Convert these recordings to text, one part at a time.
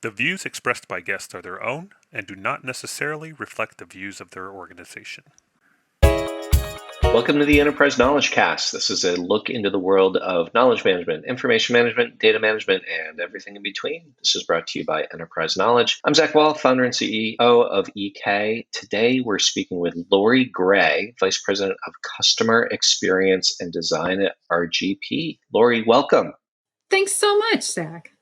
The views expressed by guests are their own and do not necessarily reflect the views of their organization. Welcome to the Enterprise Knowledge Cast. This is a look into the world of knowledge management, information management, data management, and everything in between. This is brought to you by Enterprise Knowledge. I'm Zach Wahl, founder and CEO of EK. Today, we're speaking with Laurie Gray, Vice President of Customer Experience and Design at RGP. Laurie, welcome. Thanks so much, Zach.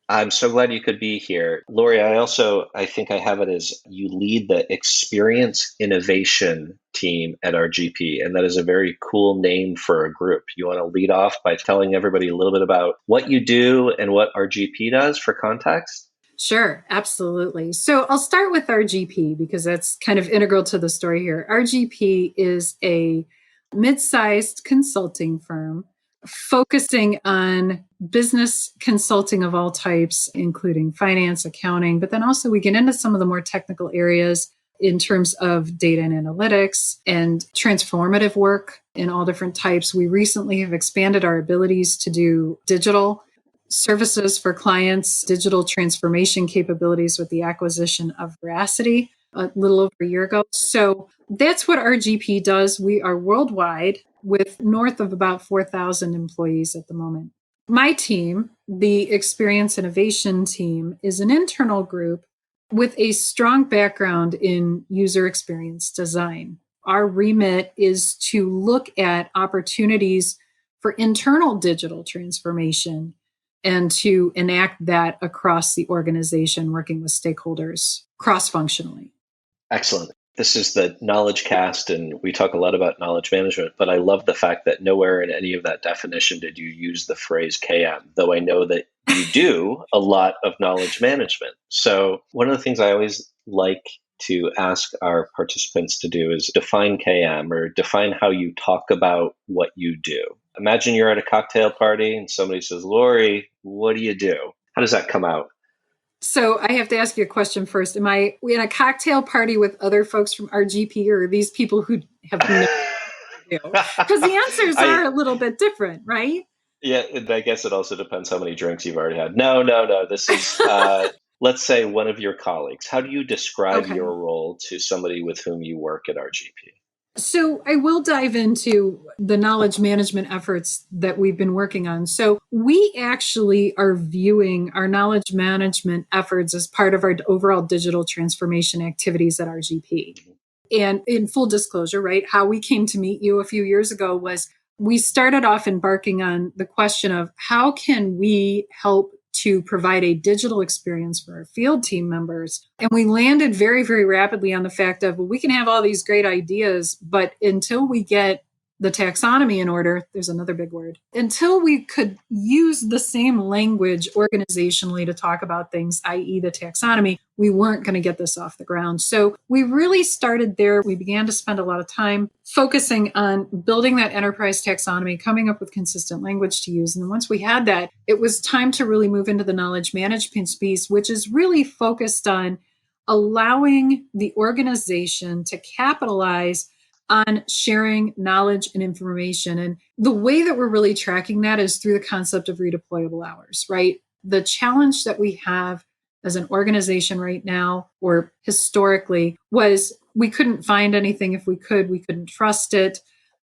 I'm so glad you could be here. Laurie, I think I have it as you lead the experience innovation team at RGP, and that is a very cool name for a group. You want to lead off by telling everybody a little bit about what you do and what RGP does for context? Sure, absolutely. So I'll start with RGP because that's kind of integral to the story here. RGP is a mid-sized consulting firm focusing on business consulting of all types, including finance, accounting, but then also we get into some of the more technical areas in terms of data and analytics and transformative work in all different types. We recently have expanded our abilities to do digital services for clients, digital transformation capabilities with the acquisition of Veracity a little over a year ago. So that's what RGP does. We are worldwide with north of about 4,000 employees at the moment. My team, the Experience Innovation team, is an internal group with a strong background in user experience design. Our remit is to look at opportunities for internal digital transformation and to enact that across the organization, working with stakeholders cross-functionally. Excellent. This is the Knowledge Cast, and we talk a lot about knowledge management, but I love the fact that nowhere in any of that definition did you use the phrase KM, though I know that you do a lot of knowledge management. So one of the things I always like to ask our participants to do is define KM or define how you talk about what you do. Imagine you're at a cocktail party and somebody says, Laurie, what do you do? How does that come out? So I have to ask you a question first. Am I in a cocktail party with other folks from RGP, or are these people who have no idea? Because the answers are a little bit different, right? Yeah, I guess it also depends how many drinks you've already had. No. This is, let's say, one of your colleagues. How do you describe Okay. your role to somebody with whom you work at RGP? So I will dive into the knowledge management efforts that we've been working on. So we actually are viewing our knowledge management efforts as part of our overall digital transformation activities at RGP. And in full disclosure, right, how we came to meet you a few years ago was we started off embarking on the question of how can we help to provide a digital experience for our field team members. And we landed very, very rapidly on the fact of, well, we can have all these great ideas, but until we get the taxonomy in order, there's another big word, until we could use the same language organizationally to talk about things, i.e. the taxonomy, we weren't going to get this off the ground. So we really started there. We began to spend a lot of time focusing on building that enterprise taxonomy, coming up with consistent language to use. And once we had that, it was time to really move into the knowledge management piece, which is really focused on allowing the organization to capitalize on sharing knowledge and information. And the way that we're really tracking that is through the concept of redeployable hours, right? The challenge that we have as an organization right now, or historically, was we couldn't find anything. If we couldn't trust it.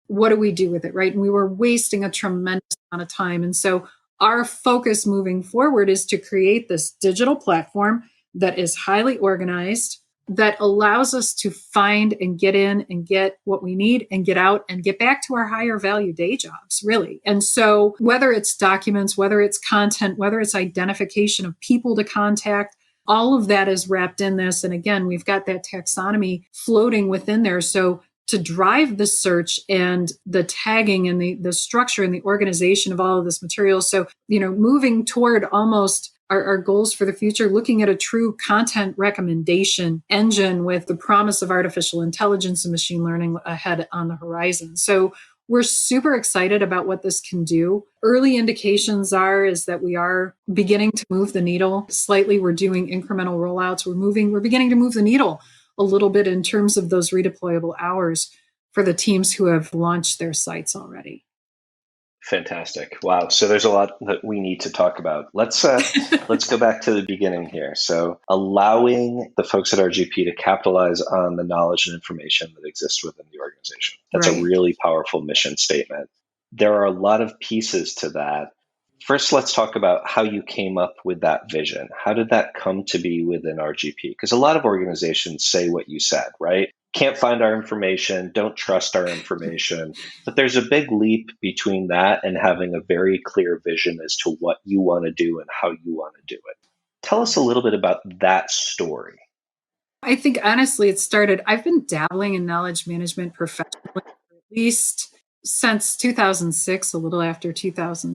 What do we do with it, right? And we were wasting a tremendous amount of time. And so our focus moving forward is to create this digital platform that is highly organized, that allows us to find and get in and get what we need and get out and get back to our higher value day jobs, really. And so whether it's documents, whether it's content, whether it's identification of people to contact, all of that is wrapped in this. And again, we've got that taxonomy floating within there. So to drive the search and the tagging and the structure and the organization of all of this material. So, moving toward almost our goals for the future, looking at a true content recommendation engine with the promise of artificial intelligence and machine learning ahead on the horizon. So we're super excited about what this can do. Early indications is that we are beginning to move the needle slightly. We're doing incremental rollouts. We're beginning to move the needle a little bit in terms of those redeployable hours for the teams who have launched their sites already. Fantastic. Wow. So there's a lot that we need to talk about. Let's go back to the beginning here. So allowing the folks at RGP to capitalize on the knowledge and information that exists within the organization. That's a Right. really powerful mission statement. There are a lot of pieces to that. First, let's talk about how you came up with that vision. How did that come to be within RGP? Because a lot of organizations say what you said, right? Can't find our information, don't trust our information. But there's a big leap between that and having a very clear vision as to what you want to do and how you want to do it. Tell us a little bit about that story. I think honestly, I've been dabbling in knowledge management professionally for at least since 2006, a little after 2006.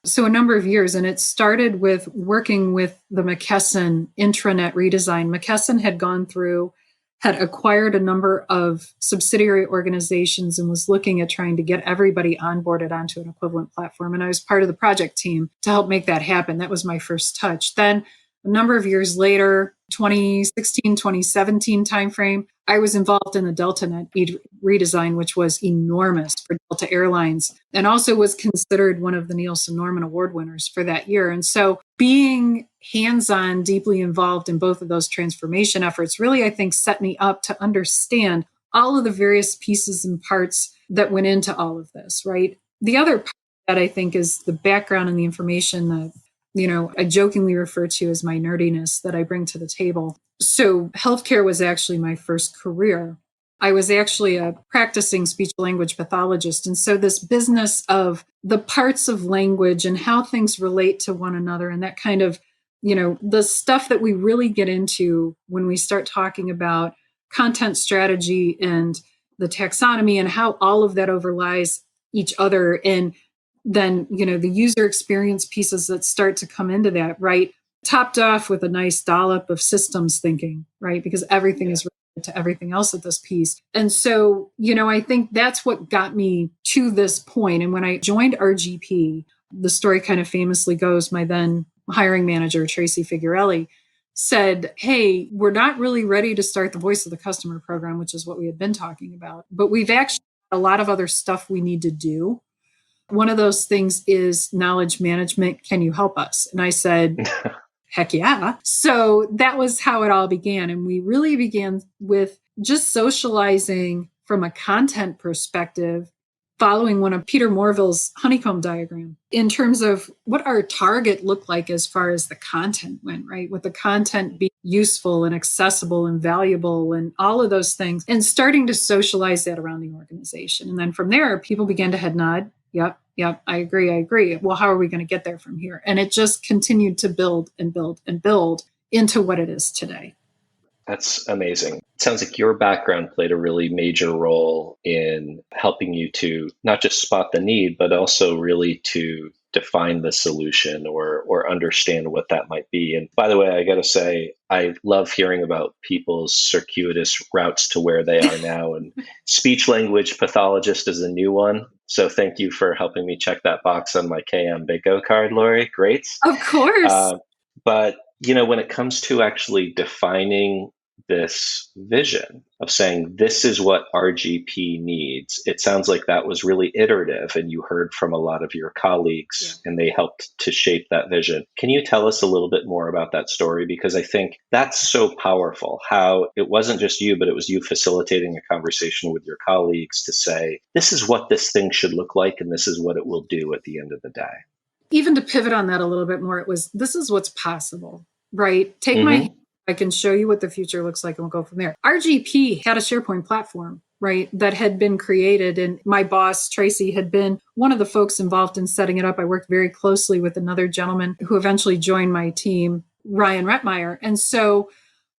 So a number of years. And it started with working with the McKesson intranet redesign. McKesson had acquired a number of subsidiary organizations and was looking at trying to get everybody onboarded onto an equivalent platform. And I was part of the project team to help make that happen. That was my first touch. Then a number of years later, 2016, 2017 timeframe, I was involved in the DeltaNet redesign, which was enormous for Delta Airlines and also was considered one of the Nielsen Norman Award winners for that year. And so being hands-on, deeply involved in both of those transformation efforts really, I think, set me up to understand all of the various pieces and parts that went into all of this, right? The other part that I think is the background and the information that I jokingly refer to as my nerdiness that I bring to the table. So healthcare was actually my first career. I was actually a practicing speech language pathologist. And so this business of the parts of language and how things relate to one another and that kind of, the stuff that we really get into when we start talking about content strategy and the taxonomy and how all of that overlies each other. And then, the user experience pieces that start to come into that, right? Topped off with a nice dollop of systems thinking, right? Because everything is related to everything else at this piece. And so, I think that's what got me to this point. And when I joined RGP, the story kind of famously goes, my then hiring manager, Tracy Figurelli, said, hey, we're not really ready to start the Voice of the Customer program, which is what we had been talking about. But we've actually got a lot of other stuff we need to do. One of those things is knowledge management. Can you help us? And I said, heck yeah. So that was how it all began. And we really began with just socializing from a content perspective, following one of Peter Morville's honeycomb diagram in terms of what our target looked like as far as the content went, right? With the content being useful and accessible and valuable and all of those things, and starting to socialize that around the organization. And then from there, people began to head nod. Yep, I agree. Well, how are we going to get there from here? And it just continued to build and build and build into what it is today. That's amazing. It sounds like your background played a really major role in helping you to not just spot the need, but also really to define the solution or understand what that might be. And by the way, I got to say, I love hearing about people's circuitous routes to where they are now. And speech language pathologist is a new one. So thank you for helping me check that box on my KM Bingo card, Laurie. Great. Of course. But when it comes to actually defining this vision of saying this is what RGP needs, it sounds like that was really iterative and you heard from a lot of your colleagues and they helped to shape that vision. Can you tell us a little bit more about that story? Because I think that's so powerful, how it wasn't just you, but it was you facilitating a conversation with your colleagues to say, this is what this thing should look like and this is what it will do at the end of the day. Even to pivot on that a little bit more, this is what's possible, right? Take my hand, I can show you what the future looks like and we'll go from there. RGP had a SharePoint platform, right, that had been created. And my boss, Tracy, had been one of the folks involved in setting it up. I worked very closely with another gentleman who eventually joined my team, Ryan Rettmeyer. And so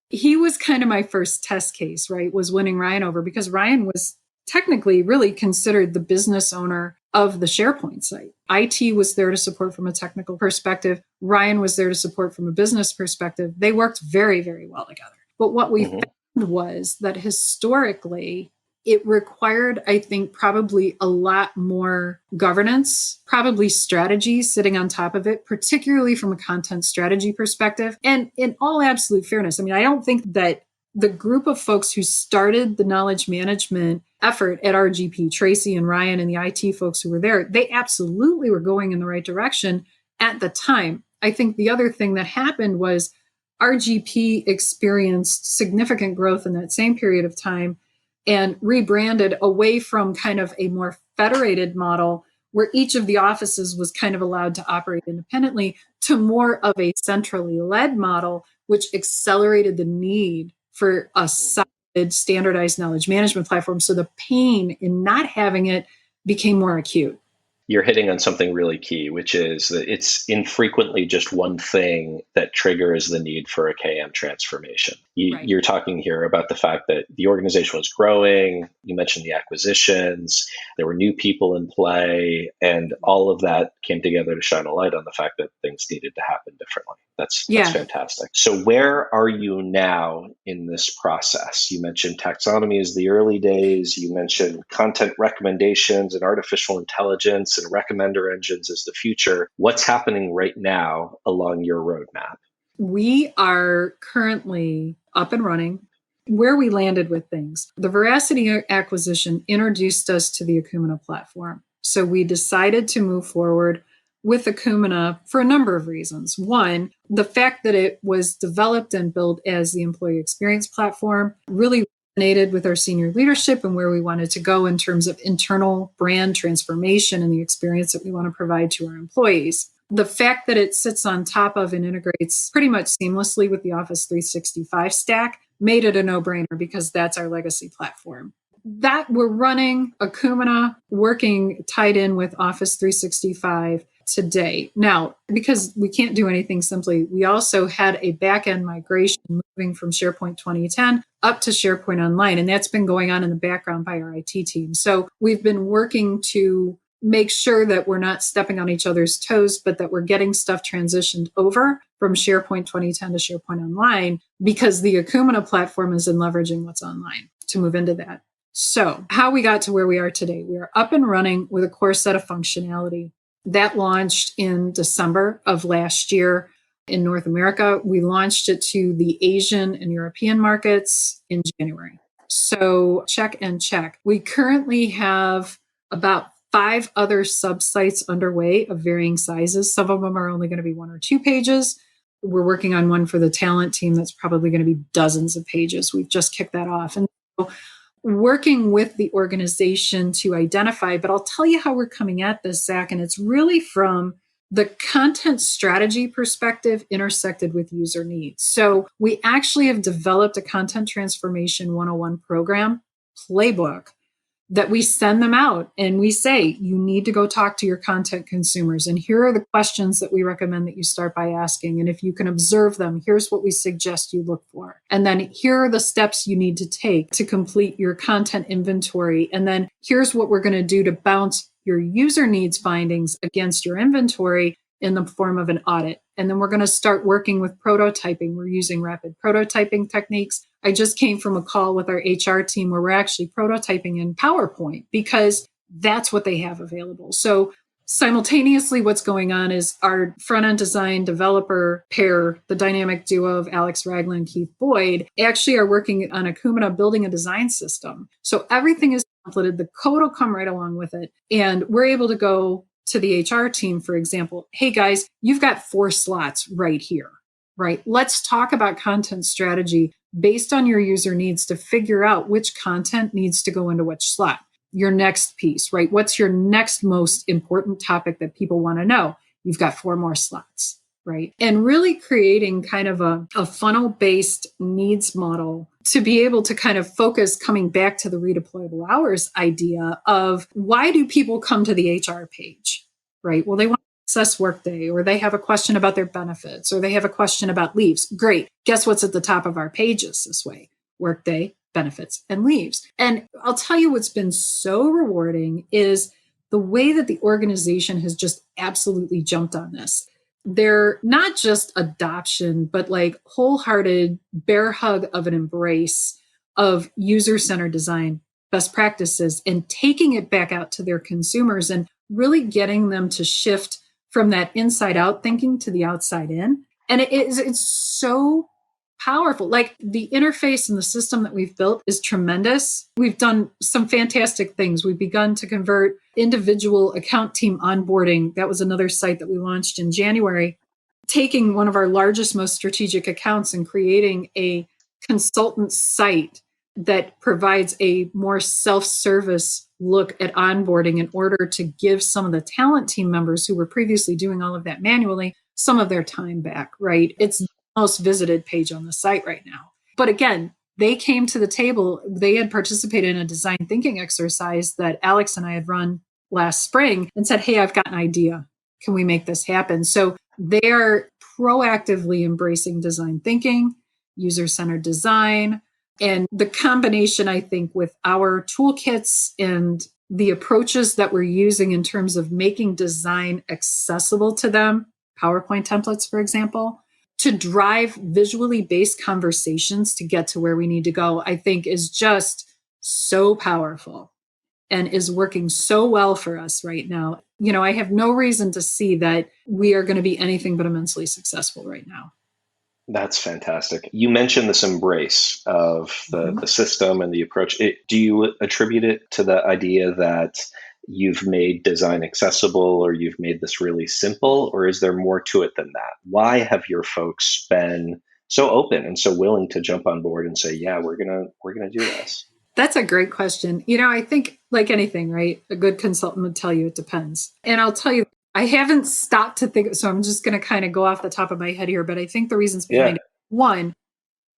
he was kind of my first test case, right, was winning Ryan over because Ryan was technically really considered the business owner of the SharePoint site. IT was there to support from a technical perspective. Ryan was there to support from a business perspective. They worked very, very well together. But what we found was that historically, it required, I think, probably a lot more governance, probably strategy sitting on top of it, particularly from a content strategy perspective. And in all absolute fairness, I mean, I don't think that the group of folks who started the knowledge management effort at RGP, Tracy and Ryan and the IT folks who were there, they absolutely were going in the right direction at the time. I think the other thing that happened was RGP experienced significant growth in that same period of time and rebranded away from kind of a more federated model where each of the offices was kind of allowed to operate independently to more of a centrally led model, which accelerated the need for a solid standardized knowledge management platform. So the pain in not having it became more acute. You're hitting on something really key, which is that it's infrequently just one thing that triggers the need for a KM transformation. Right. You're talking here about the fact that the organization was growing. You mentioned the acquisitions. There were new people in play, and all of that came together to shine a light on the fact that things needed to happen differently. That's fantastic. So where are you now in this process? You mentioned taxonomy is the early days. You mentioned content recommendations and artificial intelligence and recommender engines is the future. What's happening right now along your roadmap? We are currently up and running. Where we landed with things, the Veracity acquisition introduced us to the Acumina platform. So we decided to move forward with Acumina for a number of reasons. One, the fact that it was developed and built as the employee experience platform really resonated with our senior leadership and where we wanted to go in terms of internal brand transformation and the experience that we want to provide to our employees. The fact that it sits on top of and integrates pretty much seamlessly with the Office 365 stack made it a no-brainer because that's our legacy platform. That we're running Acumina, working tied in with Office 365 today. Now, because we can't do anything simply, we also had a back-end migration moving from SharePoint 2010 up to SharePoint Online, and that's been going on in the background by our IT team. So we've been working to make sure that we're not stepping on each other's toes, but that we're getting stuff transitioned over from SharePoint 2010 to SharePoint Online because the Acumina platform is in leveraging what's online to move into that. So how we got to where we are today, we are up and running with a core set of functionality that launched in December of last year in North America. We launched it to the Asian and European markets in January. So check and check. We currently have about 5 other subsites underway of varying sizes. Some of them are only going to be 1 or 2 pages. We're working on one for the talent team that's probably going to be dozens of pages. We've just kicked that off. And so working with the organization to identify, but I'll tell you how we're coming at this, Zach, and it's really from the content strategy perspective intersected with user needs. So we actually have developed a content transformation 101 program playbook that we send them out and we say, you need to go talk to your content consumers. And here are the questions that we recommend that you start by asking. And if you can observe them, here's what we suggest you look for. And then here are the steps you need to take to complete your content inventory. And then here's what we're going to do to bounce your user needs findings against your inventory in the form of an audit. And then we're going to start working with prototyping. We're using rapid prototyping techniques. I just came from a call with our HR team where we're actually prototyping in PowerPoint because that's what they have available. So simultaneously, what's going on is our front-end design developer pair, the dynamic duo of Alex Ragland and Keith Boyd, actually are working on Acumina building a design system. So everything is templated. The code will come right along with it. And we're able to go to the HR team, for example, hey guys, you've got 4 slots right here, right? Let's talk about content strategy based on your user needs to figure out which content needs to go into which slot. Your next piece, right? What's your next most important topic that people want to know? You've got 4 more slots, right? And really creating kind of a funnel-based needs model to be able to kind of focus, coming back to the redeployable hours idea of why do people come to the HR page, right? Well, they want to access Workday, or they have a question about their benefits, or they have a question about leaves. Great. Guess what's at the top of our pages this way? Workday, benefits, and leaves. And I'll tell you what's been so rewarding is the way that the organization has just absolutely jumped on this. They're not just adoption, but like wholehearted bear hug of an embrace of user-centered design best practices and taking it back out to their consumers and really getting them to shift from that inside out thinking to the outside in. And it's so powerful. Like the interface and the system that we've built is tremendous. We've done some fantastic things. We've begun to convert individual account team onboarding. That was another site that we launched in January, taking one of our largest, most strategic accounts and creating a consultant site that provides a more self-service look at onboarding in order to give some of the talent team members who were previously doing all of that manually some of their time back, right? It's the most visited page on the site right now. But again, they came to the table. They had participated in a design thinking exercise that Alex and I had run last spring and said, hey, I've got an idea. Can we make this happen? So they're proactively embracing design thinking, user-centered design, and the combination, I think, with our toolkits and the approaches that we're using in terms of making design accessible to them, PowerPoint templates, for example, to drive visually based conversations to get to where we need to go, I think is just so powerful and is working so well for us right now. You know, I have no reason to see that we are going to be anything but immensely successful right now. That's fantastic. You mentioned this embrace of the system and the approach. Do you attribute it to the idea that you've made design accessible or you've made this really simple, or is there more to it than that? Why have your folks been so open and so willing to jump on board and say, yeah, we're gonna do this? That's a great question. You know, I think like anything, right? A good consultant would tell you it depends. And I'll tell you, I haven't stopped to think, so I'm just going to kind of go off the top of my head here, but I think the reasons behind it, one,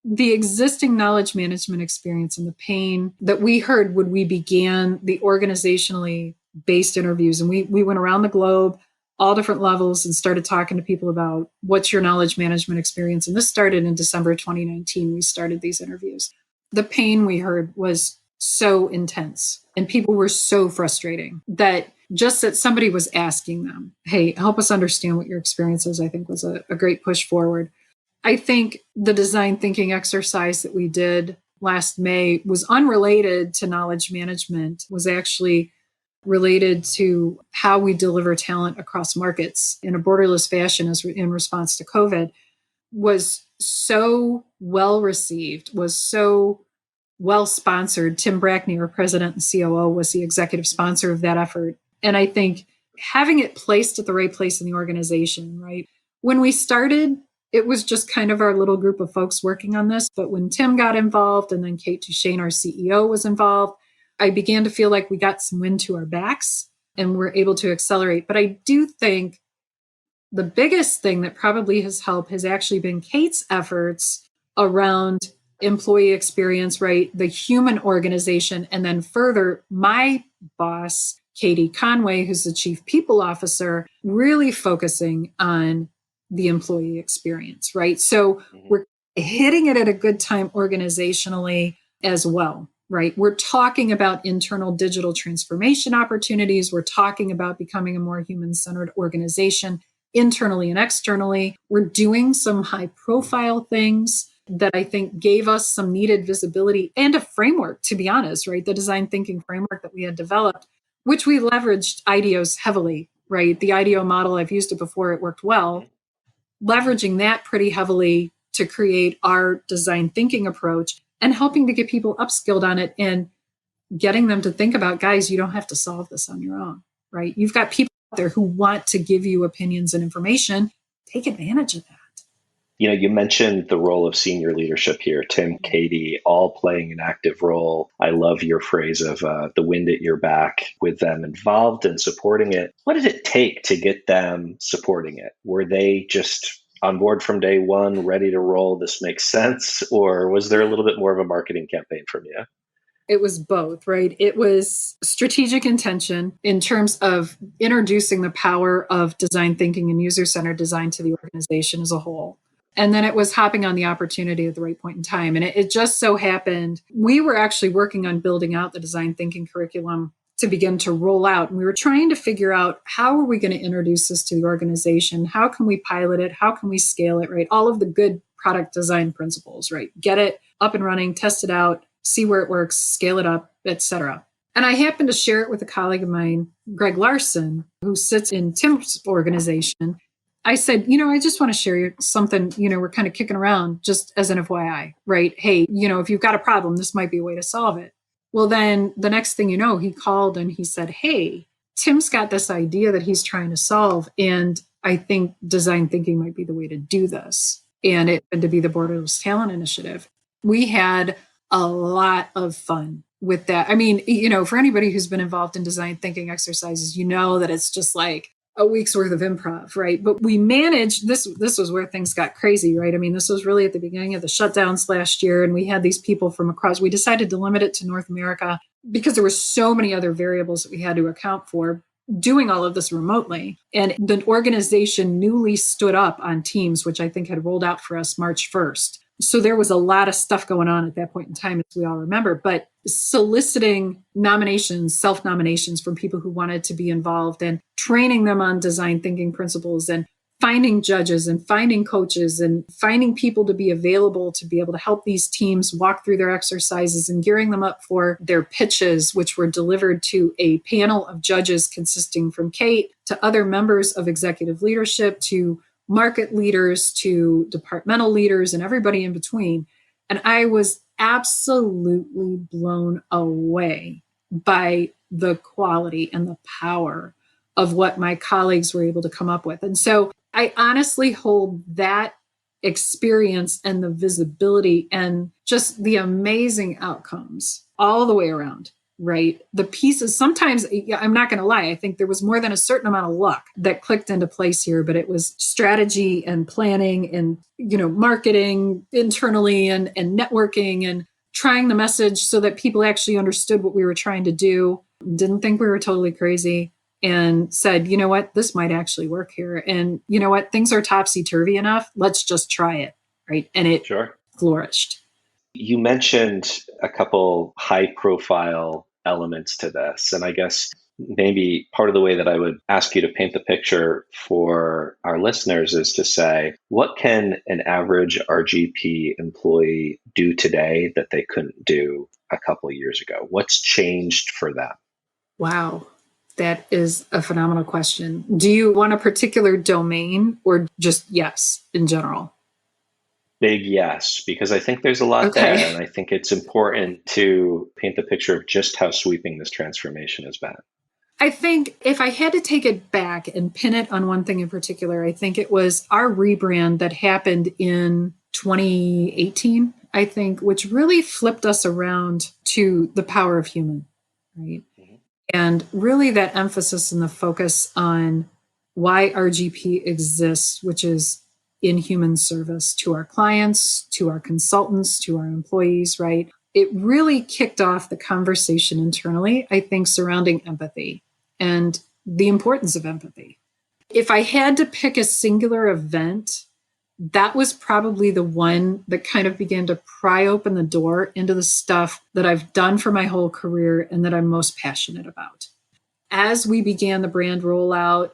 the existing knowledge management experience and the pain that we heard when we began the organizationally based interviews. And we went around the globe, all different levels, and started talking to people about what's your knowledge management experience. And this started in December 2019. We started these interviews. The pain we heard was so intense and people were so frustrating that just that somebody was asking them, hey, help us understand what your experience is, I think was a great push forward. I think the design thinking exercise that we did last May was unrelated to knowledge management, was actually related to how we deliver talent across markets in a borderless fashion as in response to COVID, was so well received, was so well sponsored. Tim Brackney, our president and COO, was the executive sponsor of that effort. And I think having it placed at the right place in the organization, right? When we started, it was just kind of our little group of folks working on this. But when Tim got involved and then Kate Duchesne, our CEO, was involved, I began to feel like we got some wind to our backs and we're able to accelerate. But I do think the biggest thing that probably has helped has actually been Kate's efforts around employee experience, right? The human organization. And then further, my boss, Katie Conway, who's the chief people officer, really focusing on the employee experience, right? So we're hitting it at a good time organizationally as well, right? We're talking about internal digital transformation opportunities. We're talking about becoming a more human-centered organization internally and externally. We're doing some high-profile things that I think gave us some needed visibility and a framework, to be honest, right? The design thinking framework that we had developed, which we leveraged IDEOs heavily, right? The IDEO model, I've used it before, it worked well. Leveraging that pretty heavily to create our design thinking approach and helping to get people upskilled on it and getting them to think about, guys, you don't have to solve this on your own, right? You've got people out there who want to give you opinions and information. Take advantage of that. You know, you mentioned the role of senior leadership here, Tim, Katie, all playing an active role. I love your phrase of the wind at your back with them involved and supporting it. What did it take to get them supporting it? Were they just on board from day one, ready to roll, this makes sense? Or was there a little bit more of a marketing campaign from you? It was both, right? It was strategic intention in terms of introducing the power of design thinking and user-centered design to the organization as a whole. And then it was hopping on the opportunity at the right point in time. And it just so happened, we were actually working on building out the design thinking curriculum to begin to roll out. And we were trying to figure out, how are we going to introduce this to the organization? How can we pilot it? How can we scale it, right? All of the good product design principles, right? Get it up and running, test it out, see where it works, scale it up, etc. And I happened to share it with a colleague of mine, Greg Larson, who sits in Tim's organization. I said, I just want to share something, we're kind of kicking around just as an FYI, right? Hey, if you've got a problem, this might be a way to solve it. Well, then the next thing you know, he called and he said, hey, Tim's got this idea that he's trying to solve. And I think design thinking might be the way to do this. And it had to be the Borderless Talent Initiative. We had a lot of fun with that. I mean, for anybody who's been involved in design thinking exercises, that it's just like a week's worth of improv, right? But we managed this. This was where things got crazy, right? I mean, this was really at the beginning of the shutdowns last year. And we had these people from across, we decided to limit it to North America because there were so many other variables that we had to account for doing all of this remotely. And the organization newly stood up on Teams, which I think had rolled out for us March 1st. So there was a lot of stuff going on at that point in time, as we all remember, but soliciting nominations, self-nominations from people who wanted to be involved and training them on design thinking principles and finding judges and finding coaches and finding people to be available to be able to help these teams walk through their exercises and gearing them up for their pitches, which were delivered to a panel of judges consisting from Kate to other members of executive leadership to market leaders to departmental leaders and everybody in between. And I was absolutely blown away by the quality and the power of what my colleagues were able to come up with. And so I honestly hold that experience and the visibility and just the amazing outcomes all the way around. Right. The pieces, sometimes, I'm not going to lie, I think there was more than a certain amount of luck that clicked into place here, but it was strategy and planning and, marketing internally and networking and trying the message so that people actually understood what we were trying to do, didn't think we were totally crazy and said, you know what, this might actually work here. And you know what, things are topsy-turvy enough. Let's just try it. Right. And it flourished. You mentioned a couple high profile elements to this. And I guess maybe part of the way that I would ask you to paint the picture for our listeners is to say, what can an average RGP employee do today that they couldn't do a couple of years ago? What's changed for them? Wow. That is a phenomenal question. Do you want a particular domain or just yes in general? Big yes, because I think there's a lot there. And I think it's important to paint the picture of just how sweeping this transformation has been. I think if I had to take it back and pin it on one thing in particular, I think it was our rebrand that happened in 2018, I think, which really flipped us around to the power of human, right? Mm-hmm. And really that emphasis and the focus on why RGP exists, which is in human service to our clients, to our consultants, to our employees, right? It really kicked off the conversation internally, I think, surrounding empathy and the importance of empathy. If I had to pick a singular event, that was probably the one that kind of began to pry open the door into the stuff that I've done for my whole career and that I'm most passionate about. As we began the brand rollout,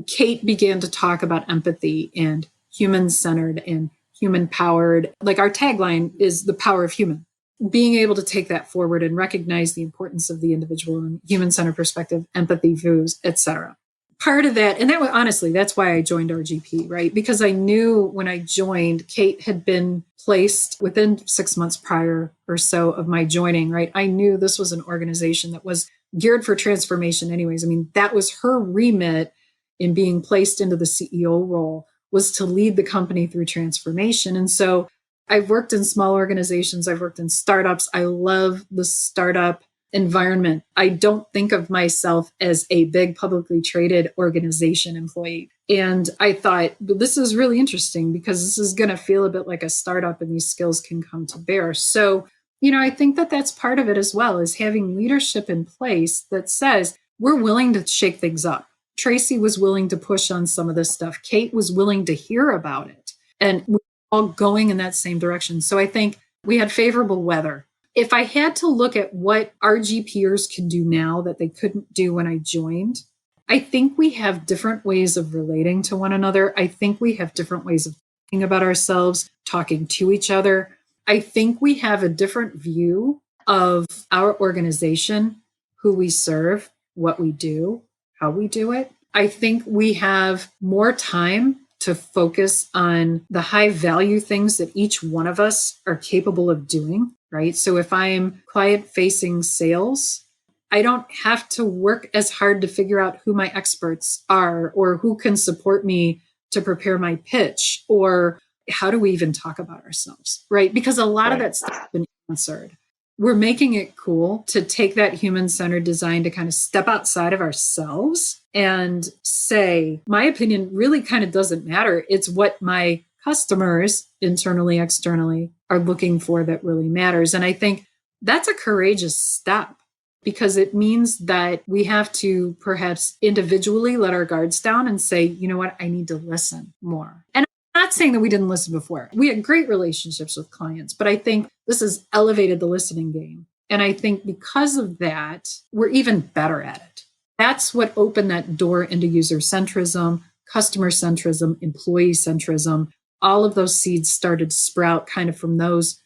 Kate began to talk about empathy and human-centered and human-powered. Like our tagline is the power of human. Being able to take that forward and recognize the importance of the individual and human-centered perspective, empathy, views, etc. Part of that, and that was honestly, that's why I joined RGP, right? Because I knew when I joined, Kate had been placed within 6 months prior or so of my joining, right? I knew this was an organization that was geared for transformation anyways. I mean, that was her remit in being placed into the CEO role, was to lead the company through transformation. And so I've worked in small organizations. I've worked in startups. I love the startup environment. I don't think of myself as a big publicly traded organization employee. And I thought, well, this is really interesting because this is going to feel a bit like a startup and these skills can come to bear. So, I think that that's part of it as well, is having leadership in place that says we're willing to shake things up. Tracy was willing to push on some of this stuff. Kate was willing to hear about it. And we're all going in that same direction. So I think we had favorable weather. If I had to look at what RGPers can do now that they couldn't do when I joined, I think we have different ways of relating to one another. I think we have different ways of thinking about ourselves, talking to each other. I think we have a different view of our organization, who we serve, what we do, how we do it. I think we have more time to focus on the high value things that each one of us are capable of doing, right? So if I'm client facing sales, I don't have to work as hard to figure out who my experts are or who can support me to prepare my pitch or how do we even talk about ourselves, right? Because a lot of Right. that stuff has been answered. We're making it cool to take that human-centered design to kind of step outside of ourselves and say, my opinion really kind of doesn't matter. It's what my customers, internally, externally, are looking for that really matters. And I think that's a courageous step because it means that we have to perhaps individually let our guards down and say, you know what, I need to listen more. And I'm not saying that we didn't listen before. We had great relationships with clients, but I think this has elevated the listening game. And I think because of that, we're even better at it. That's what opened that door into user centrism, customer centrism, employee centrism. All of those seeds started to sprout kind of from those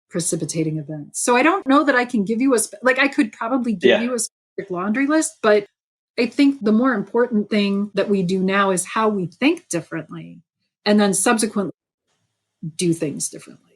precipitating events. So I don't know that I can give you I could probably give you a specific laundry list, but I think the more important thing that we do now is how we think differently and then subsequently do things differently.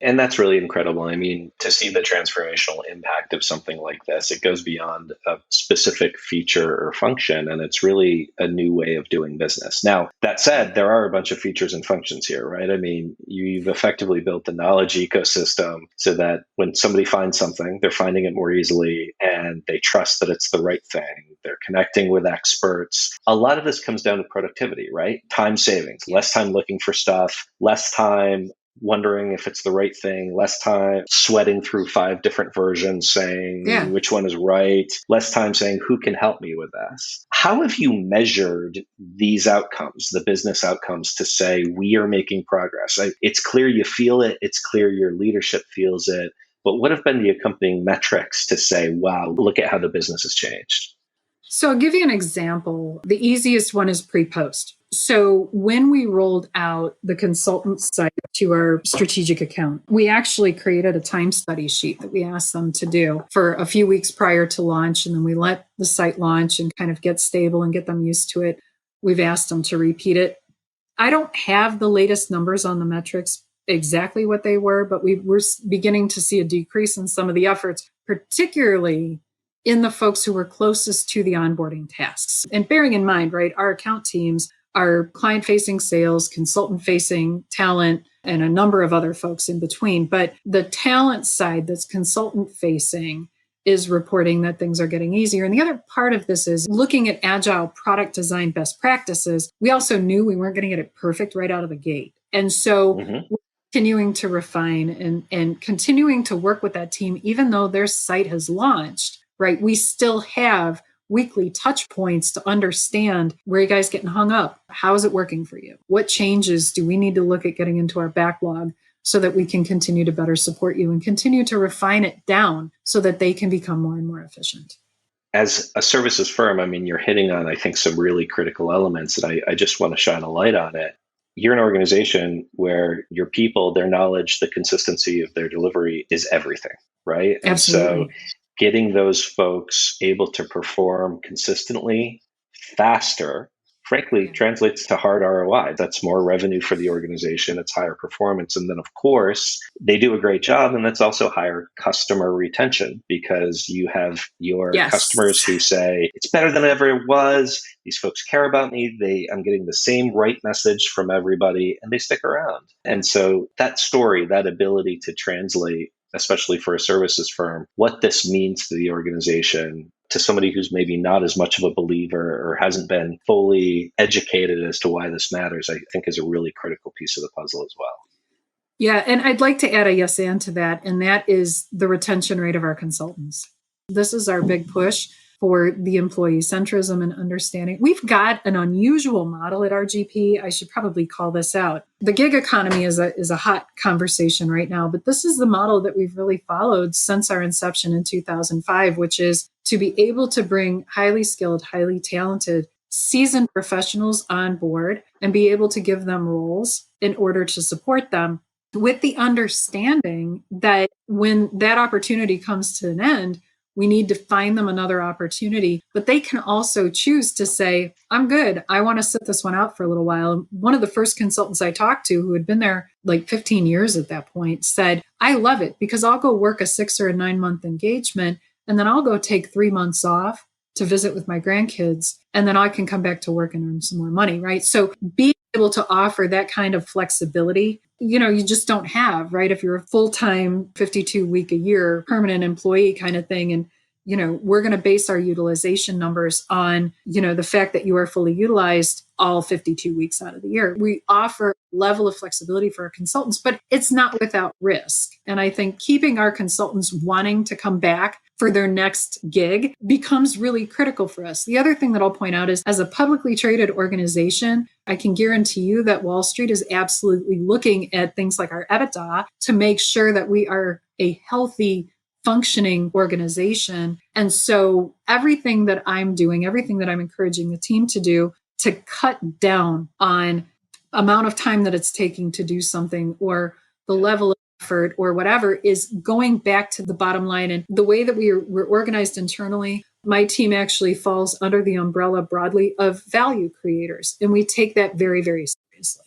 And that's really incredible. I mean, to see the transformational impact of something like this, it goes beyond a specific feature or function, and it's really a new way of doing business. Now, that said, there are a bunch of features and functions here, right? I mean, you've effectively built the knowledge ecosystem so that when somebody finds something, they're finding it more easily and they trust that it's the right thing. They're connecting with experts. A lot of this comes down to productivity, right? Time savings, less time looking for stuff, less time wondering if it's the right thing, less time sweating through 5 different versions saying which one is right, less time saying who can help me with this. How have you measured these outcomes, the business outcomes, to say we are making progress? It's clear you feel it, it's clear your leadership feels it, but what have been the accompanying metrics to say, wow, look at how the business has changed? So I'll give you an example. The easiest one is pre-post. So when we rolled out the consultant site to our strategic account, we actually created a time study sheet that we asked them to do for a few weeks prior to launch. And then we let the site launch and kind of get stable and get them used to it. We've asked them to repeat it. I don't have the latest numbers on the metrics, exactly what they were, but we were beginning to see a decrease in some of the efforts, particularly in the folks who were closest to the onboarding tasks. And bearing in mind, right, our account teams are client-facing sales, consultant-facing talent, and a number of other folks in between. But the talent side that's consultant-facing is reporting that things are getting easier. And the other part of this is looking at agile product design best practices. We also knew we weren't going to get it perfect right out of the gate. And so we're continuing to refine and continuing to work with that team, even though their site has launched, right? We still have weekly touch points to understand where you guys getting hung up. How is it working for you? What changes do we need to look at getting into our backlog so that we can continue to better support you and continue to refine it down so that they can become more and more efficient? As a services firm, I mean, you're hitting on, I think, some really critical elements, and I just want to shine a light on it. You're an organization where your people, their knowledge, the consistency of their delivery is everything, right? Absolutely. And so getting those folks able to perform consistently, faster, frankly, translates to hard ROI. That's more revenue for the organization. It's higher performance. And then, of course, they do a great job. And that's also higher customer retention because you have your customers who say, it's better than ever it was. These folks care about me. I'm getting the same right message from everybody, and they stick around. And so that story, that ability to translate, especially for a services firm, what this means to the organization, to somebody who's maybe not as much of a believer or hasn't been fully educated as to why this matters, I think is a really critical piece of the puzzle as well. Yeah, and I'd like to add a yes and to that, and that is the retention rate of our consultants. This is our big push for the employee centrism and understanding. We've got an unusual model at RGP. I should probably call this out. The gig economy is a hot conversation right now, but this is the model that we've really followed since our inception in 2005, which is to be able to bring highly skilled, highly talented, seasoned professionals on board and be able to give them roles in order to support them with the understanding that when that opportunity comes to an end, We need to find them another opportunity, but they can also choose to say, I'm good. I want to sit this one out for a little while. One of the first consultants I talked to, who had been there like 15 years at that point, said, I love it because I'll go work a 6 or a 9 month engagement, and then I'll go take 3 months off to visit with my grandkids, and then I can come back to work and earn some more money, right? So being able to offer that kind of flexibility, you just don't have, right? If you're a full-time 52-week a year permanent employee kind of thing, and we're going to base our utilization numbers on, the fact that you are fully utilized all 52 weeks out of the year. We offer a level of flexibility for our consultants, but it's not without risk. And I think keeping our consultants wanting to come back for their next gig becomes really critical for us. The other thing that I'll point out is, as a publicly traded organization, I can guarantee you that Wall Street is absolutely looking at things like our EBITDA to make sure that we are a healthy, functioning organization. And so everything that I'm doing, everything that I'm encouraging the team to do to cut down on amount of time that it's taking to do something, or the level of effort or whatever, is going back to the bottom line. And the way that we're organized internally, my team actually falls under the umbrella broadly of value creators. And we take that very, very seriously.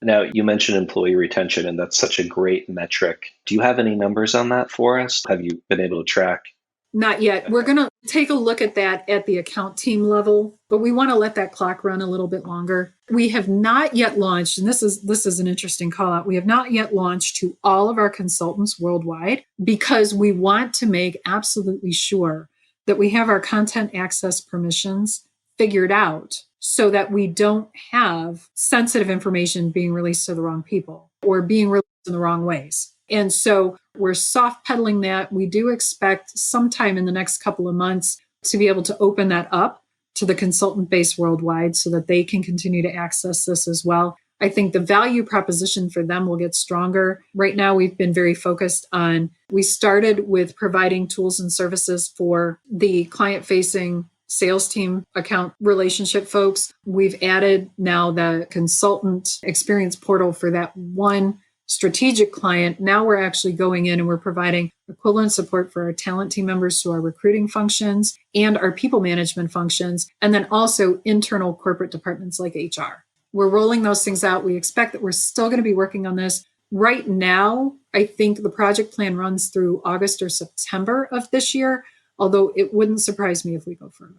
Now, you mentioned employee retention, and that's such a great metric. Do you have any numbers on that for us? Have you been able to track? Not yet. We're going to take a look at that at the account team level, but we want to let that clock run a little bit longer. We have not yet launched, and this is an interesting call out. We have not yet launched to all of our consultants worldwide, because we want to make absolutely sure that we have our content access permissions figured out, so that we don't have sensitive information being released to the wrong people or being released in the wrong ways. And so we're soft pedaling that. We do expect sometime in the next couple of months to be able to open that up to the consultant base worldwide, so that they can continue to access this as well. I think the value proposition for them will get stronger. Right now, we've been very focused on, we started with providing tools and services for the client-facing sales team account relationship folks. We've added now the consultant experience portal for that one strategic client. Now we're actually going in and we're providing equivalent support for our talent team members, to our recruiting functions and our people management functions, and then also internal corporate departments like HR. We're rolling those things out. We expect that we're still going to be working on this. Right now, I think the project plan runs through August or September of this year, although it wouldn't surprise me if we go further.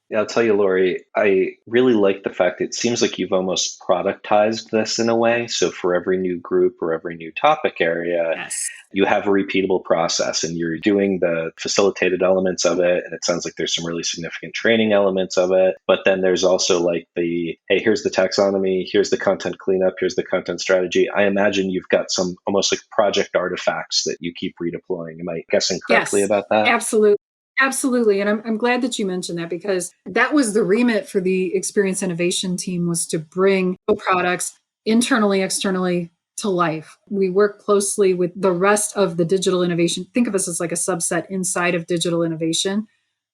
Yeah, I'll tell you, Laurie, I really like the fact that it seems like you've almost productized this in a way. So for every new group or every new topic area, Yes. you have a repeatable process, and you're doing the facilitated elements of it. And it sounds like there's some really significant training elements of it. But then there's also like hey, here's the taxonomy, here's the content cleanup, here's the content strategy. I imagine you've got some almost like project artifacts that you keep redeploying. Am I guessing correctly about that? Absolutely. Absolutely. And I'm glad that you mentioned that, because that was the remit for the experience innovation team, was to bring products internally, externally to life. We work closely with the rest of the digital innovation. Think of us as like a subset inside of digital innovation.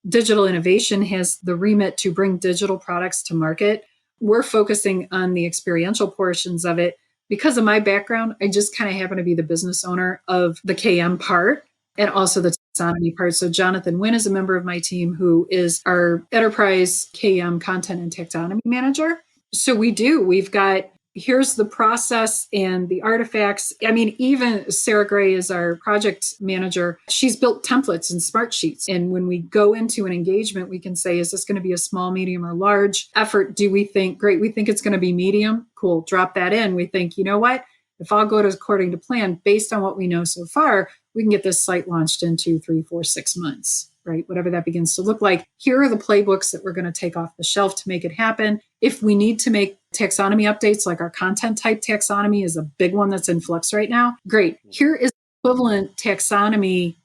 Digital innovation has the remit to bring digital products to market. We're focusing on the experiential portions of it. Because of my background, I just kind of happen to be the business owner of the KM part and also the taxonomy part. So Jonathan Wynn is a member of my team, who is our enterprise KM content and taxonomy manager. So we've got, here's the process and the artifacts. I mean, even Sarah Gray is our project manager. She's built templates and smart sheets. And when we go into an engagement, we can say, is this going to be a small, medium, or large effort? Do we think, great, we think it's going to be medium. Cool, drop that in. We think, you know what? If all goes according to plan, based on what we know so far, we can get this site launched in 2, 3, 4, 6 months, right? Whatever that begins to look like. Here are the playbooks that we're going to take off the shelf to make it happen. If we need to make taxonomy updates, like our content type taxonomy is a big one that's in flux right now, great. Here is equivalent taxonomy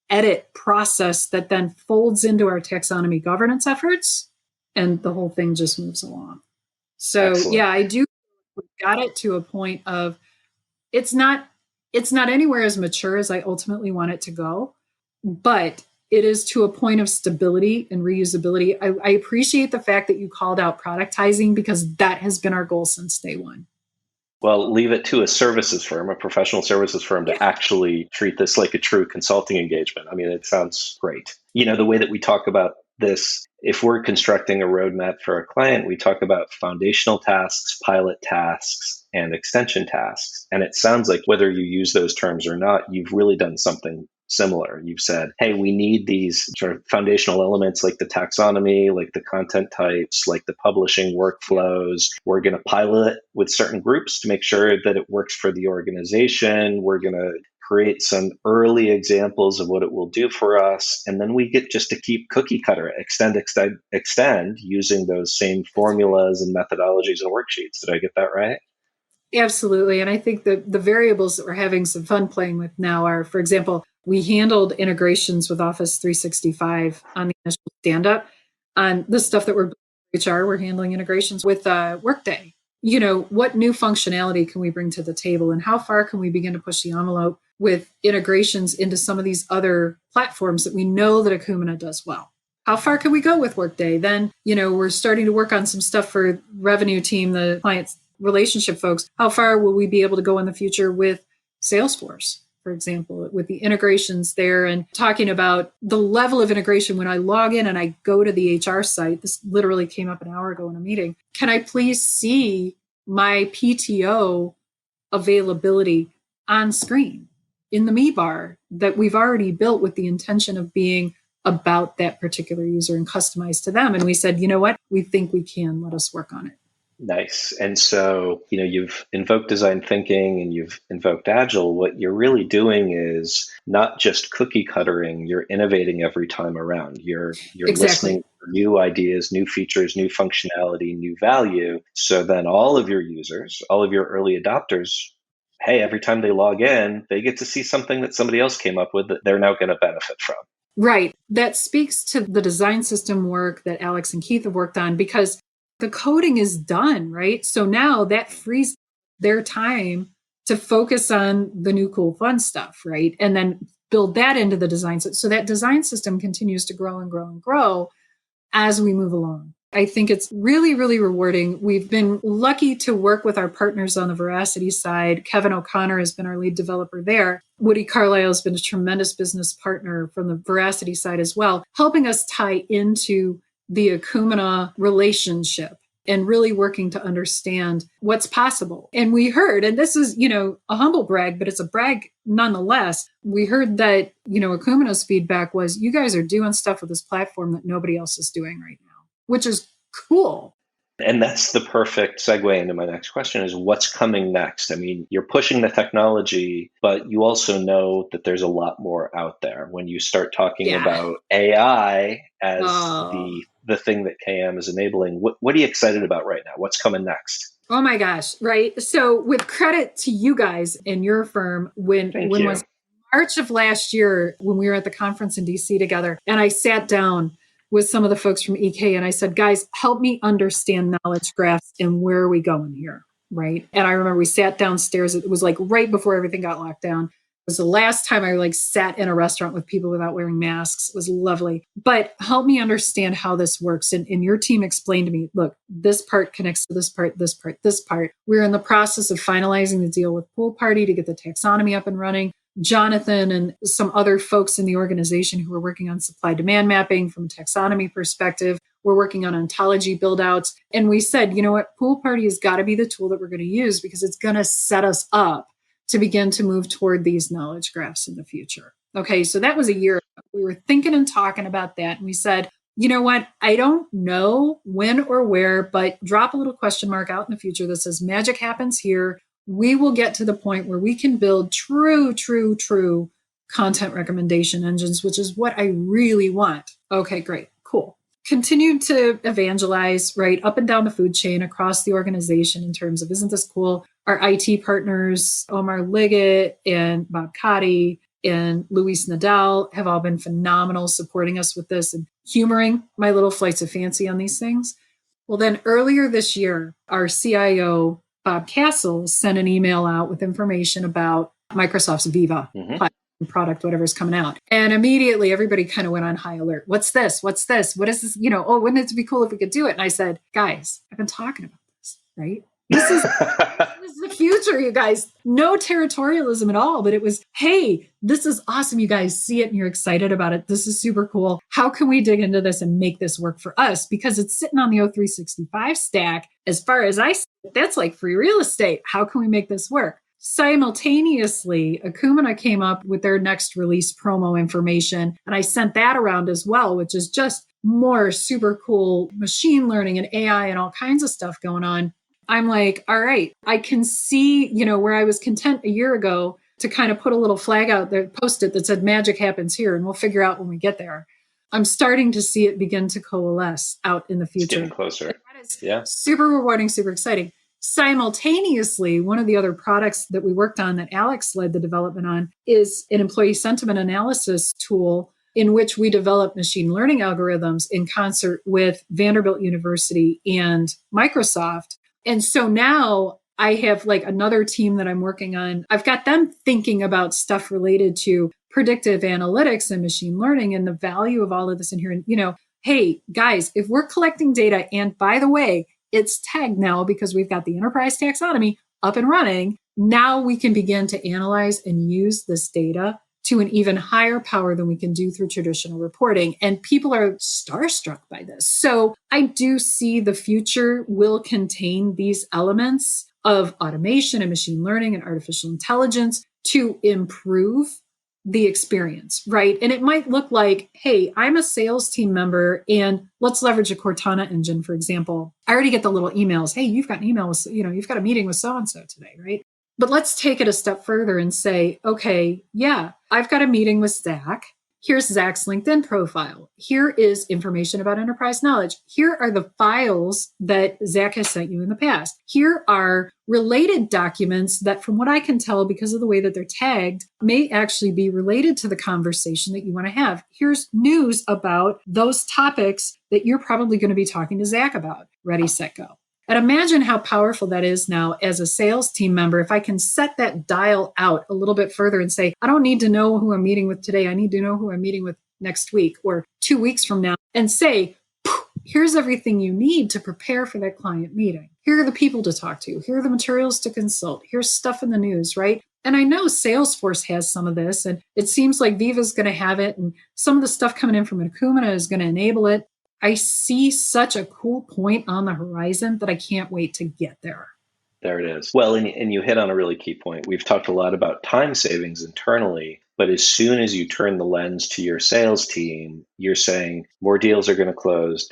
edit process that then folds into our taxonomy governance efforts, and the whole thing just moves along. So Excellent. Yeah, I do. We've got it to a point of, it's not anywhere as mature as I ultimately want it to go, but it is to a point of stability and reusability. I appreciate the fact that you called out productizing, because that has been our goal since day one. Well, leave it to a services firm, a professional services firm, Yeah. to actually treat this like a true consulting engagement. I mean, it sounds great. The way that we talk about this, if we're constructing a roadmap for a client, we talk about foundational tasks, pilot tasks, and extension tasks. And it sounds like whether you use those terms or not, you've really done something similar. You've said, hey, we need these sort of foundational elements like the taxonomy, like the content types, like the publishing workflows. We're going to pilot with certain groups to make sure that it works for the organization. We're going to create some early examples of what it will do for us. And then we get just to keep cookie cutter, extend using those same formulas and methodologies and worksheets. Did I get that right? Absolutely. And I think that the variables that we're having some fun playing with now are, for example, we handled integrations with Office 365 on the initial stand up. On the stuff that we're HR, we're handling integrations with Workday. What new functionality can we bring to the table, and how far can we begin to push the envelope with integrations into some of these other platforms that we know that Acumina does well? How far can we go with Workday? Then, we're starting to work on some stuff for revenue team, the clients relationship folks. How far will we be able to go in the future with Salesforce, for example, with the integrations there, and talking about the level of integration when I log in and I go to the HR site? This literally came up an hour ago in a meeting. Can I please see my PTO availability on screen in the me bar that we've already built with the intention of being about that particular user and customized to them? And we said, you know what? We think we can. Let us work on it. Nice. And so, you've invoked design thinking and you've invoked agile. What you're really doing is not just cookie cuttering, you're innovating every time around. You're Exactly. listening for new ideas, new features, new functionality, new value. So then all of your users, all of your early adopters, hey, every time they log in, they get to see something that somebody else came up with that they're now going to benefit from. Right. That speaks to the design system work that Alex and Keith have worked on, because the coding is done, right? So now that frees their time to focus on the new, cool, fun stuff, right? And then build that into the design. So that design system continues to grow and grow and grow as we move along. I think it's really, really rewarding. We've been lucky to work with our partners on the Veracity side. Kevin O'Connor has been our lead developer there. Woody Carlisle has been a tremendous business partner from the Veracity side as well, helping us tie into the Acumina relationship and really working to understand what's possible. And we heard, and this is, a humble brag, but it's a brag nonetheless. We heard that, Acumina's feedback was, you guys are doing stuff with this platform that nobody else is doing right now, which is cool. And that's the perfect segue into my next question is what's coming next? I mean, you're pushing the technology, but you also know that there's a lot more out there. When you start talking about AI as the thing that KM is enabling, what are you excited about right now? What's coming next? Oh my gosh, right? So with credit to you guys and your firm, when was March of last year, when we were at the conference in DC together, and I sat down with some of the folks from EK and I said, guys, help me understand knowledge graphs and where are we going here, right? And I remember we sat downstairs. It was like right before everything got locked down. It was the last time I sat in a restaurant with people without wearing masks. It was lovely. But help me understand how this works. And your team explained to me, look, this part connects to this part, this part, this part. We're in the process of finalizing the deal with Pool Party to get the taxonomy up and running. Jonathan and some other folks in the organization who are working on supply demand mapping from a taxonomy perspective. We're working on ontology build outs. And we said, you know what, Pool Party has got to be the tool that we're going to use because it's going to set us up to begin to move toward these knowledge graphs in the future. Okay, so that was a year ago. We were thinking and talking about that. And we said, you know what, I don't know when or where, but drop a little question mark out in the future that says magic happens here. We will get to the point where we can build true content recommendation engines, which is what I really want. Okay, great, cool. Continue to evangelize, right, up and down the food chain across the organization in terms of, isn't this cool? Our IT partners, Omar Liggett and Bob Cotty and Luis Nadal have all been phenomenal supporting us with this and humoring my little flights of fancy on these things. Well, then earlier this year, our CIO, Bob Castle, sent an email out with information about Microsoft's Viva platform product, whatever's coming out. And immediately everybody kind of went on high alert. What's this? What is this? Oh, wouldn't it be cool if we could do it? And I said, guys, I've been talking about this, right? This is the future, you guys. No territorialism at all, but it was, hey, this is awesome. You guys see it and you're excited about it. This is super cool. How can we dig into this and make this work for us? Because it's sitting on the O365 stack. As far as I see it, that's like free real estate. How can we make this work? Simultaneously, Acumen came up with their next release promo information, and I sent that around as well, which is just more super cool machine learning and AI and all kinds of stuff going on. I'm like, all right, I can see, where I was content a year ago to kind of put a little flag out there, post it that said magic happens here and we'll figure out when we get there. I'm starting to see it begin to coalesce out in the future. It's getting closer. That is Yeah. super rewarding, super exciting. Simultaneously, one of the other products that we worked on that Alex led the development on is an employee sentiment analysis tool in which we develop machine learning algorithms in concert with Vanderbilt University and Microsoft. And so now I have like another team that I'm working on. I've got them thinking about stuff related to predictive analytics and machine learning and the value of all of this in here. And, hey, guys, if we're collecting data, and by the way, it's tagged now because we've got the enterprise taxonomy up and running, now we can begin to analyze and use this data to an even higher power than we can do through traditional reporting. And people are starstruck by this. So I do see the future will contain these elements of automation and machine learning and artificial intelligence to improve the experience, right? And it might look like, hey, I'm a sales team member and let's leverage a Cortana engine, for example. I already get the little emails. Hey, you've got an email with, you've got a meeting with so-and-so today, right? But let's take it a step further and say, okay, yeah, I've got a meeting with Zach. Here's Zach's LinkedIn profile. Here is information about enterprise knowledge. Here are the files that Zach has sent you in the past. Here are related documents that, from what I can tell, because of the way that they're tagged, may actually be related to the conversation that you want to have. Here's news about those topics that you're probably going to be talking to Zach about. Ready, set, go. And imagine how powerful that is now as a sales team member. If I can set that dial out a little bit further and say, I don't need to know who I'm meeting with today. I need to know who I'm meeting with next week or 2 weeks from now, and say, here's everything you need to prepare for that client meeting. Here are the people to talk to. Here are the materials to consult. Here's stuff in the news, right? And I know Salesforce has some of this, and it seems like Viva's going to have it, and some of the stuff coming in from Acumen is going to enable it. I see such a cool point on the horizon that I can't wait to get there. There it is. Well, and you hit on a really key point. We've talked a lot about time savings internally, but as soon as you turn the lens to your sales team, you're saying more deals are going to close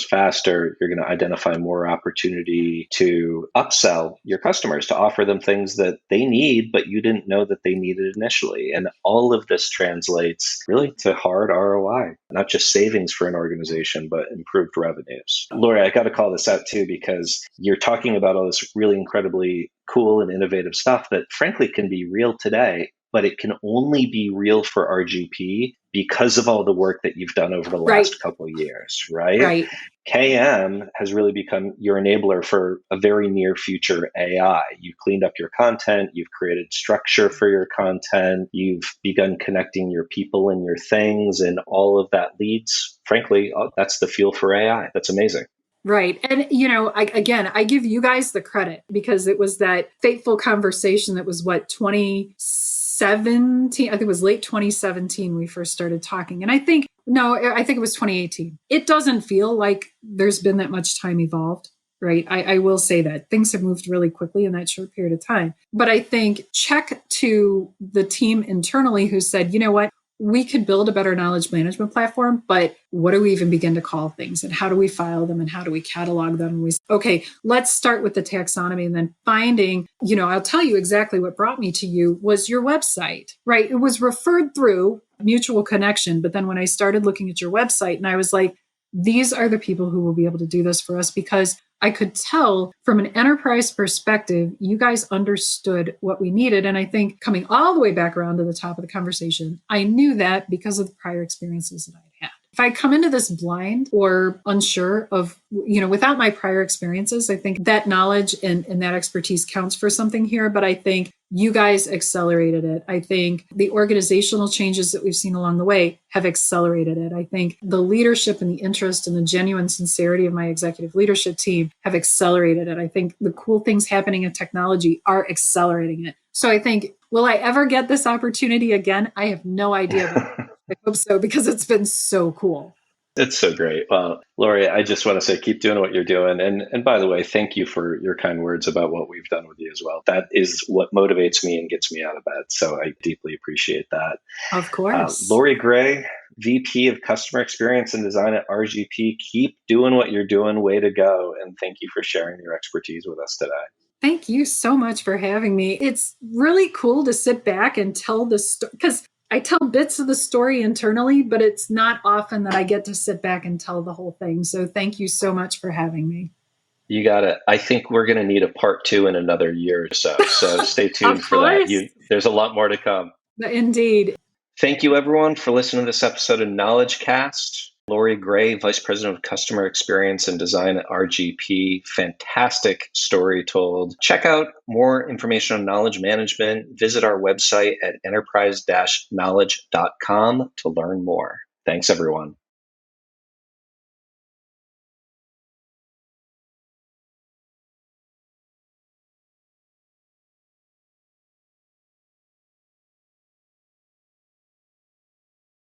faster. You're going to identify more opportunity to upsell your customers, to offer them things that they need, but you didn't know that they needed initially. And all of this translates really to hard ROI, not just savings for an organization, but improved revenues. Laurie, I got to call this out too, because you're talking about all this really incredibly cool and innovative stuff that frankly can be real today, but it can only be real for RGP because of all the work that you've done over the last couple of years, right? Right. KM has really become your enabler for a very near future AI. You've cleaned up your content, you've created structure for your content, you've begun connecting your people and your things, and all of that leads, frankly, that's the fuel for AI. That's amazing. Right. And, I give you guys the credit because it was that fateful conversation that was 2017. I think it was late 2017 we first started talking. And I think it was 2018. It doesn't feel like there's been that much time evolved, right? I will say that things have moved really quickly in that short period of time. But I think check to the team internally who said, you know what? We could build a better knowledge management platform, but what do we even begin to call things and how do we file them and how do we catalog them? Okay, let's start with the taxonomy and then finding, I'll tell you exactly what brought me to you was your website, right? It was referred through mutual connection. But then when I started looking at your website and I was like, these are the people who will be able to do this for us because I could tell from an enterprise perspective, you guys understood what we needed. And I think coming all the way back around to the top of the conversation, I knew that because of the prior experiences that I had. If I come into this blind or unsure of, without my prior experiences, I think that knowledge and that expertise counts for something here. But I think you guys accelerated it. I think the organizational changes that we've seen along the way have accelerated it. I think the leadership and the interest and the genuine sincerity of my executive leadership team have accelerated it. I think the cool things happening in technology are accelerating it. So I think, will I ever get this opportunity again? I have no idea, but I hope so, because it's been so cool. It's so great. Well, Laurie, I just want to say keep doing what you're doing. And by the way, thank you for your kind words about what we've done with you as well. That is what motivates me and gets me out of bed. So I deeply appreciate that. Of course. Laurie Gray, VP of Customer Experience and Design at RGP. Keep doing what you're doing. Way to go. And thank you for sharing your expertise with us today. Thank you so much for having me. It's really cool to sit back and tell the story, because I tell bits of the story internally, but it's not often that I get to sit back and tell the whole thing. So thank you so much for having me. You got it. I think we're going to need a part 2 in another year or so. So stay tuned for that. There's a lot more to come. Indeed. Thank you, everyone, for listening to this episode of Knowledge Cast. Laurie Gray, Vice President of Customer Experience and Design at RGP. Fantastic story told. Check out more information on knowledge management. Visit our website at enterprise-knowledge.com to learn more. Thanks, everyone.